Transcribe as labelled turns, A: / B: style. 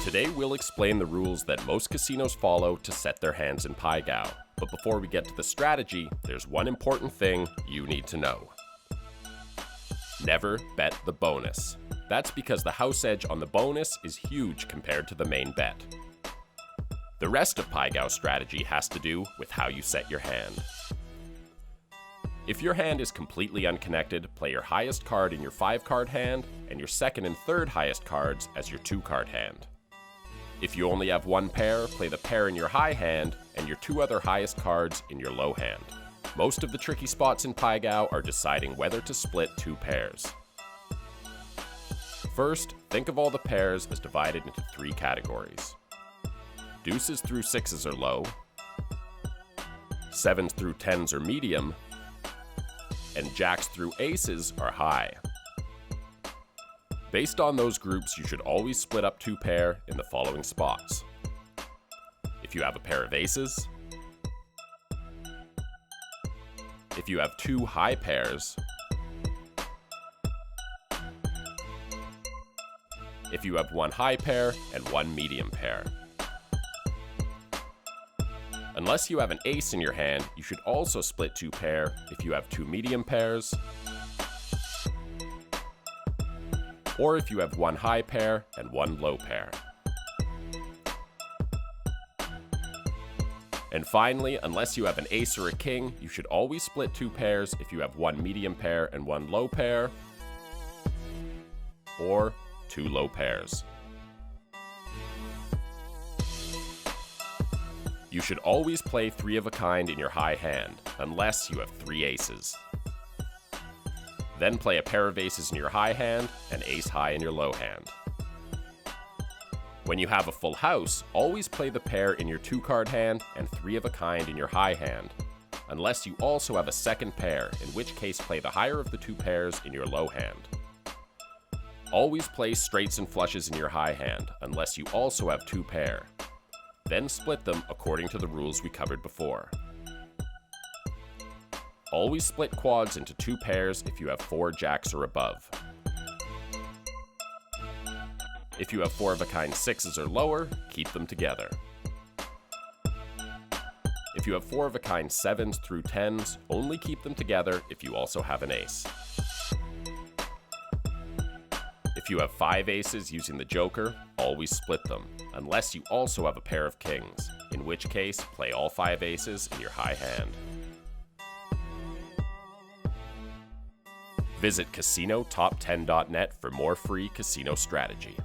A: Today we'll explain the rules that most casinos follow to set their hands in Pai Gow. But before we get to the strategy, there's one important thing you need to know. Never bet the bonus. That's because the house edge on the bonus is huge compared to the main bet. The rest of Pai Gow strategy has to do with how you set your hand. If your hand is completely unconnected, play your highest card in your 5-card hand and your second and third highest cards as your 2-card hand. If you only have one pair, play the pair in your high hand and your 2 other highest cards in your low hand. Most of the tricky spots in Pai Gow are deciding whether to split 2 pairs. First, think of all the pairs as divided into 3 categories. Deuces through 6s are low, 7s through 10s are medium, and jacks through aces are high. Based on those groups, you should always split up 2 pair in the following spots. If you have a pair of aces, if you have 2 high pairs, if you have 1 high pair and 1 medium pair. Unless you have an ace in your hand, you should also split 2 pair if you have 2 medium pairs, or if you have 1 high pair and 1 low pair. And finally, unless you have an ace or a king, you should always split 2 pairs if you have 1 medium pair and 1 low pair, or 2 low pairs. You should always play 3 of a kind in your high hand, unless you have 3 aces. Then play a pair of aces in your high hand and ace high in your low hand. When you have a full house, always play the pair in your 2-card hand and 3 of a kind in your high hand, unless you also have a second pair, in which case play the higher of the 2 pairs in your low hand. Always play straights and flushes in your high hand, unless you also have 2 pair. Then split them according to the rules we covered before. Always split quads into 2 pairs if you have 4 jacks or above. If you have 4 of a kind 6s or lower, keep them together. If you have 4 of a kind 7s through 10s, only keep them together if you also have an ace. If you have 5 aces using the joker, always split them, unless you also have a pair of kings, in which case play all 5 aces in your high hand. Visit CasinoTop10.net for more free casino strategy.